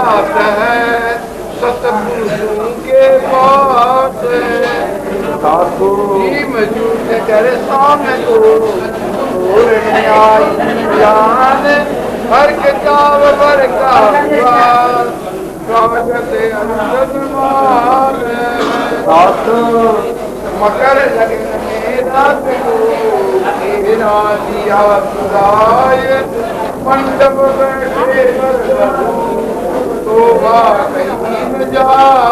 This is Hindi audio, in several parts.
बात है सतपुरुषों के पास मौजूद करे सामने को और न्याय ज्ञान हर किताब पर का कागज़े अनुमान मकर लगन में रात को बिना दिया सुधाय मंडप बैठे तो कहीं न जाए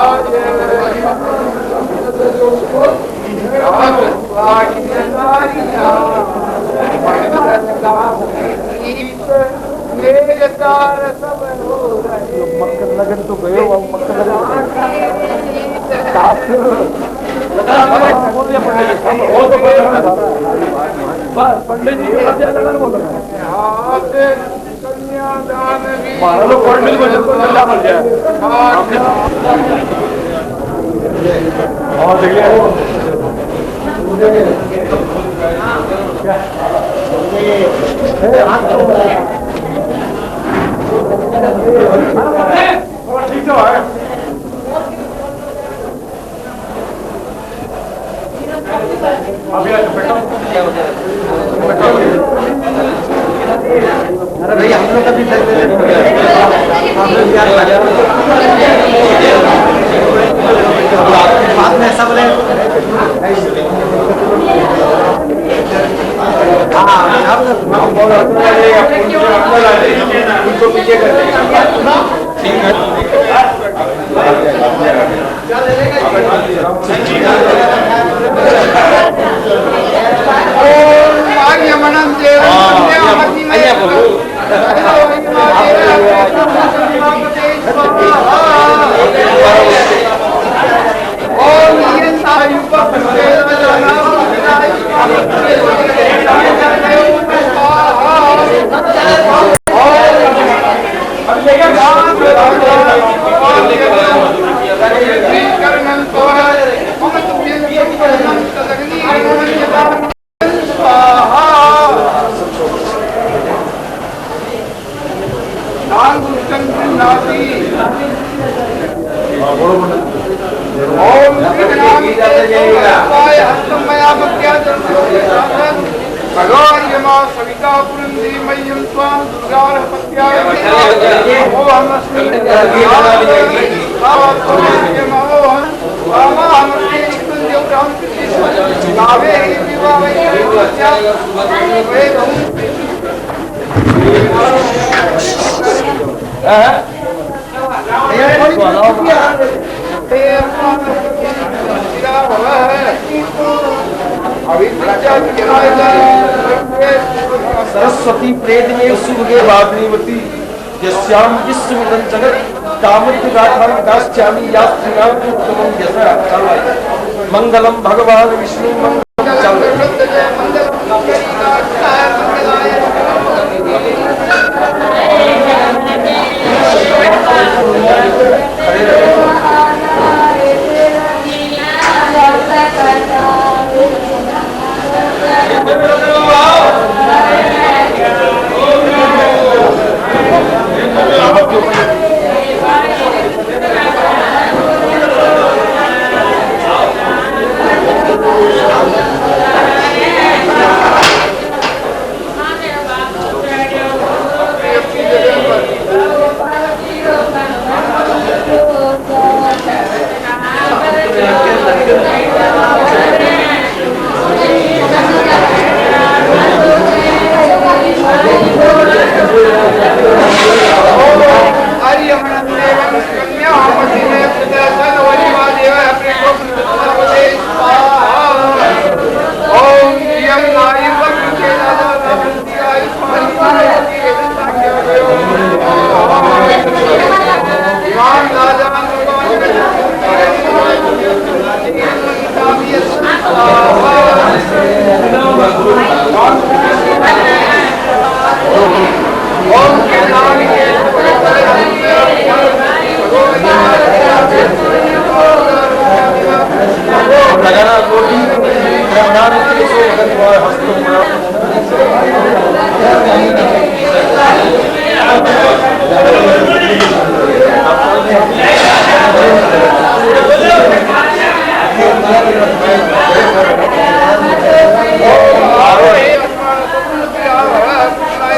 मक्कर लगन तो गए मक्कर पंडित जी लगन बोल ठीक है अरे भैया हम लोग का भी बाद में सब ले उनको पीछे कर ठीक है सरस्वती प्रेत में सुभगे वाग्नीवती यस्याम विश्वमिदं जगत् कामोद्गात्रं दास्यामि यास्त्रिणां उत्तमं यथा मंगलम भगवान विष्णु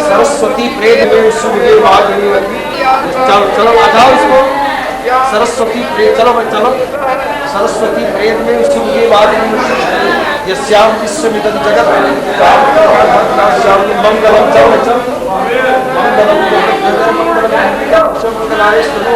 सरस्वती प्रेम में सुबह भागवती। चलो चलो आ जाओ इसको। सरस्वती प्रेम, चलो भाई चलो। सरस्वती प्रेम में सुबह भागवती यस्याम विश्वमिदं जगत श्याम मंगलम। चलो चलो मंगलम मंगलाय सुनो।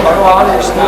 भगवान विष्णु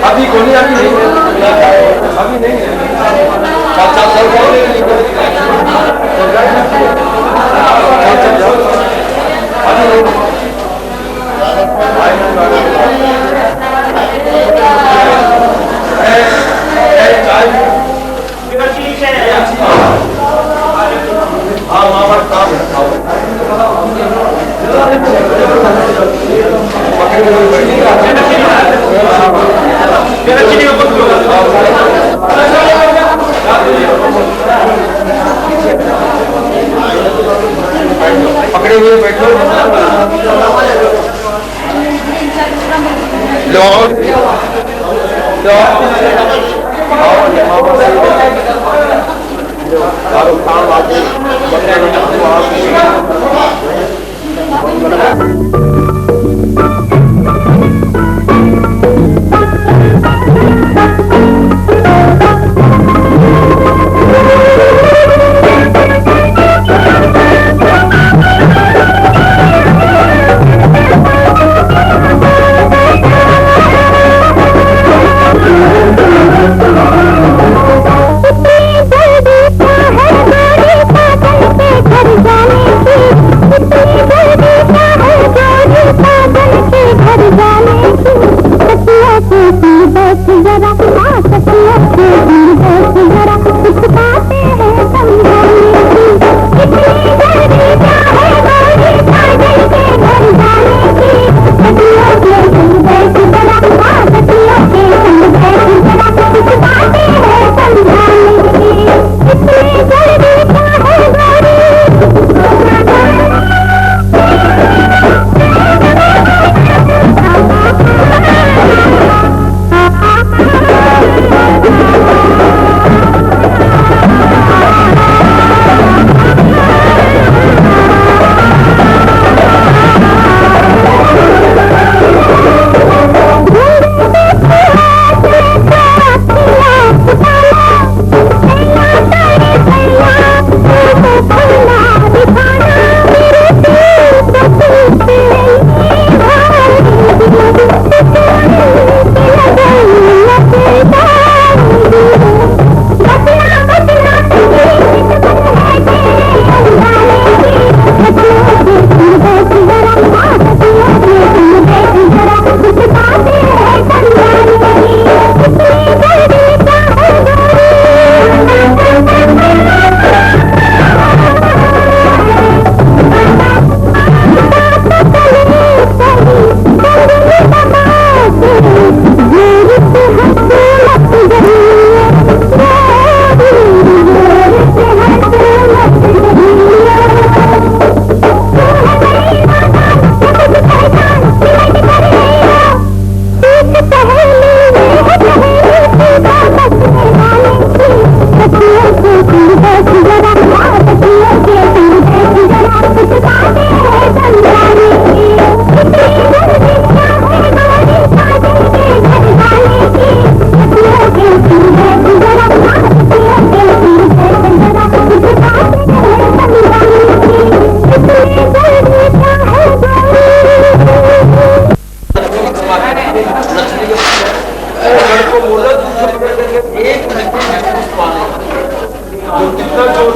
अभी को नहीं, अभी नहीं, अभी नहीं है। चल चल चल पकड़े हुए बैठो। जरा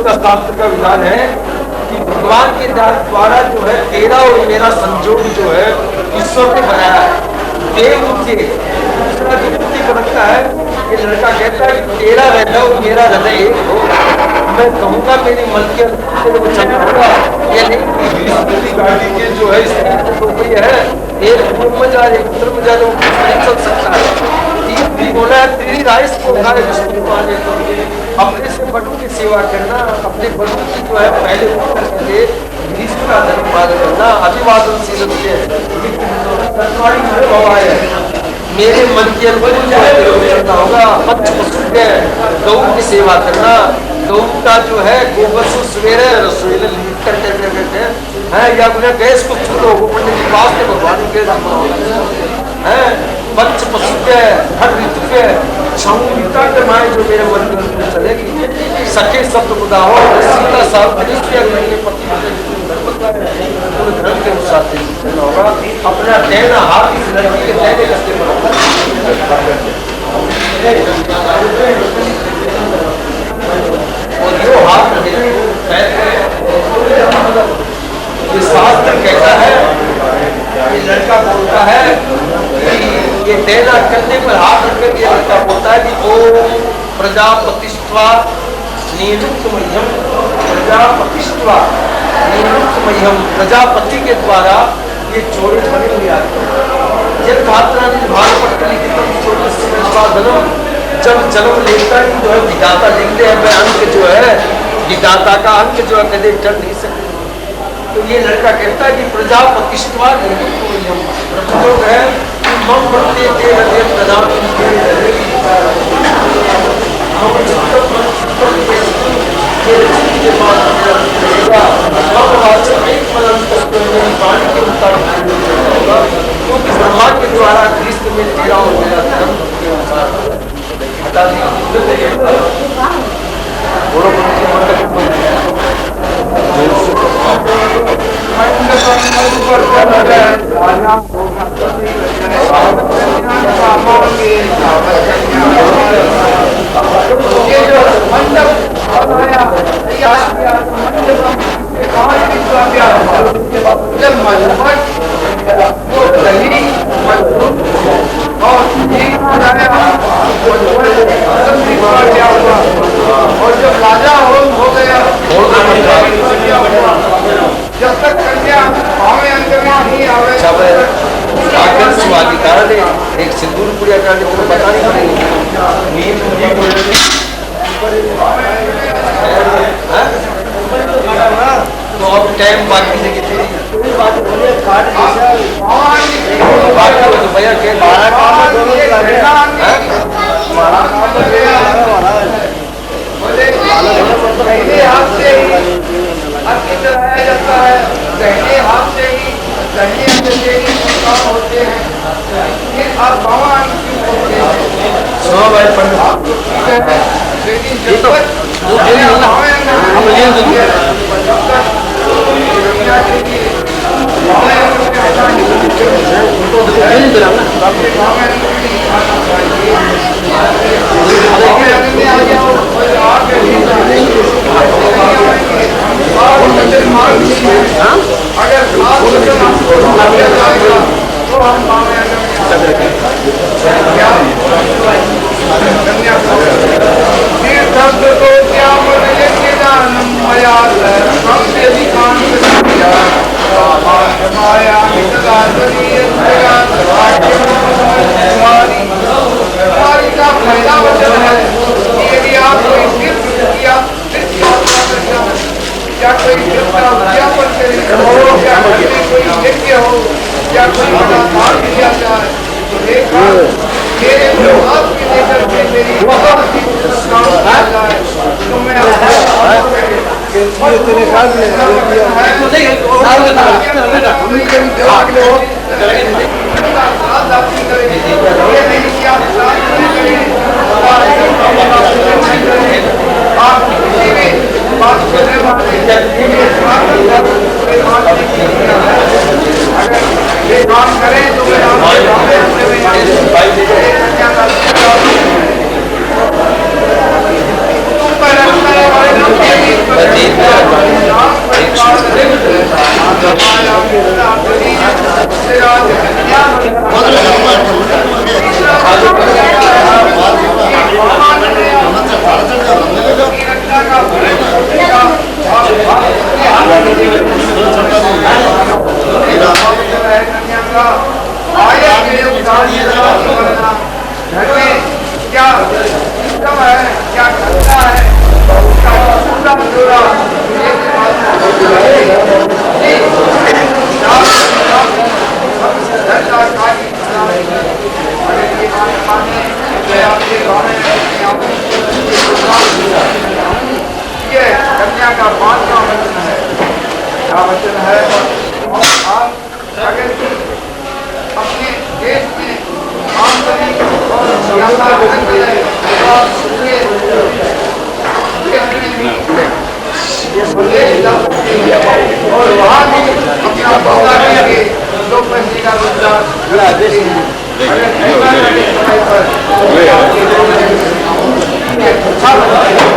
का शास्त्र का विधान है कि भगवान के द्वारा जो है तेरा और मेरा संजोग जो है ईश्वर ने बनाया है। देव मुझे दूसरा जो मुक्ति को रखता है, ये लड़का कहता है कि तेरा हृदय और मेरा हृदय एक हो। मैं कहूँगा मेरी मलकियत तेरे को चढ़ाऊंगा, ये नहीं गाड़ी के जो है तो कोई है एक पूर्व में जा एक उत्तर में जा जो नहीं चल सकता है। तीन बोला है तेरी राइस को उठाए विष्णु पाने तो अपने से बड़ों की सेवा करना, अपने बड़ों की जो है पहले उत्तर करके भीष्म का धन्यवाद करना, अभिवादनशील मेरे मन के अंदर करना होगा। गौ की सेवा करना, गौ का जो है गोबर से सवेरे रसोई करते हैं या उन्हें गैस को छूटो पंडित जी वास्ते भगवान के है। पंच पशु के हर ऋतु के क्षमता के माए जो मेरे मन के अंदर चलेगी। सखे शब्द खुदा हो सीता साहब के पति धर्म के अनुसार देना होगा। अपना देना हाथ इस लड़की के देने रस्ते पर और जो हाथ शास्त्र कहता है, ये लड़का बोलता है कि ये देना करने पर हाथ रखकर ये लड़का बोलता है कि ओम प्रजापतिष्ठा निरुक्तमय्यम प्रजापतिष्ठा निरुक्तमय्यम। प्रजापति के द्वारा ये जोड़े बने हुए आते हैं। जब जब जन्म लेता ही जो है विधाता लिखते हैं, वह अंक जो है विधाता का अंक जो है कदे चढ़ नहीं सकते। तो ये लड़का कहता है कि प्रजापतिष्ठा प्रयोग है मम प्रत्येक प्रधान क्योंकि ब्रह्मा के द्वारा कृष्ण में तेरा और मेरा धर्म के अनुसार हटा दिया। और जब राजा हो गया जब तक कन्या भावे अंतर नहीं आवे एक सिंदूर पुड़िया करने को पता नहीं पड़ेगी। तो अब टाइम बाकी से कितनी भैया के दाहिने हाथ से ही अर्घ्य चढ़ाया जाता है, दाहिने हाथ से ही दाहिने अंग से ही काम होते हैं। ये आप भगवान की होते हैं लेकिन जब का वचन है। आप अगर अपने देश में आमदनी और यातायात और और वहाँ भी अपना पौधा करके 2 पैसे का रोजगार देते हैं। अगर ऐसा करें समय पर अच्छा लगता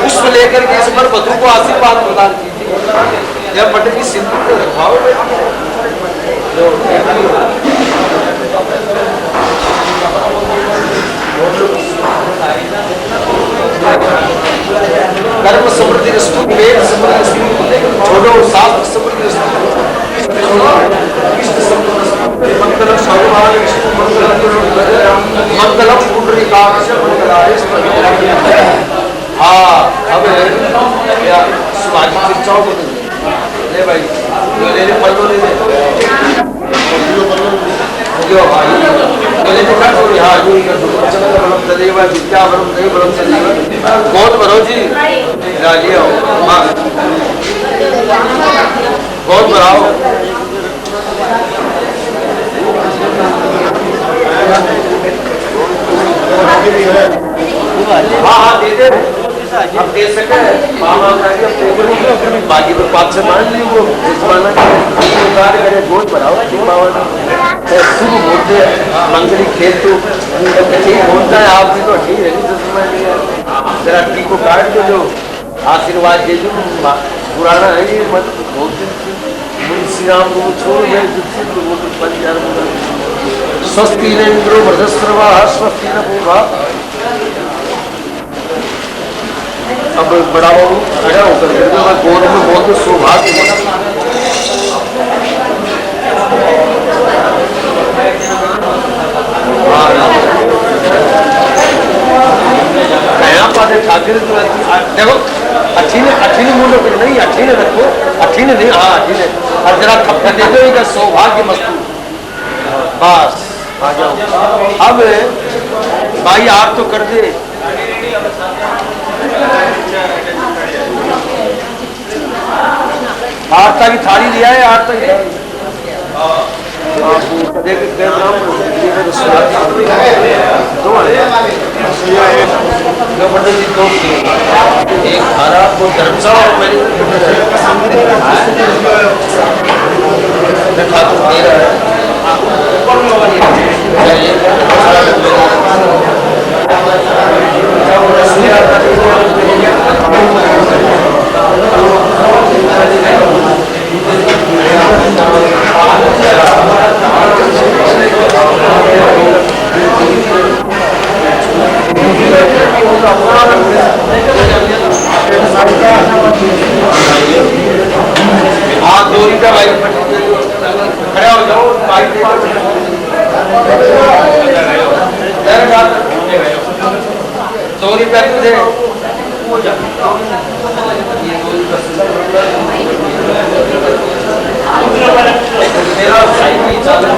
पुष्प लेकर के इस पर वधु को आशीर्वाद प्रदान कीजिए। यह पट की सिंदूर के रखाओ कर्म समृद्धि रस्तु, वेद समृद्धि रस्तु, छोड़ो शास्त्र समृद्धि रस्तु, मंगलम सर्वभाग विष्णु मंगलम पुंडरीकाक्ष मंगलाय। हाँ, अब क्या सुभाषित चर्चाओं को ले भाई, जो ले पढ़ो ले जो भाई जो ले कर दो। हाँ, जो कर दो। चलो बलम सदैव विद्या बलम नहीं बलम सदैव। बहुत बरो जी राजिए हो। हाँ, बहुत बढ़ाओ। हाँ हाँ दे दे, हम दे सके बाकी तो 5 से मान ली वो कार्य करे। गोद बढ़ाओ शुभ बोलते मंगली खेल तो ठीक बोलता है। आप भी तो ठीक है जरा ठीक को काट दो, जो आशीर्वाद दे दो। पुराना है ये मत बहुत दिन श्री राम को छोड़ गए। स्वस्ति इंद्रो वृद्धस्रवा स्वस्ति न पूर्वा। अब बड़ा बाबू खड़ा होकर गोद में बहुत सौभाग्य पाते ठाकुर देखो अच्छी ने मुंडो फिर नहीं, अच्छी ने रखो, अच्छी ने नहीं। हाँ अच्छी ने, और जरा थप्पड़ दे दो इनका सौभाग्य मस्तू। बस आ जाओ। अब भाई आप तो कर दे। आरता की थाली लिया है, आरता की एक हरा को धर्मशाला और मैंने ठाकुर दे रहा है। बाइक ₹100 तुझे मेरा साइकिल चालू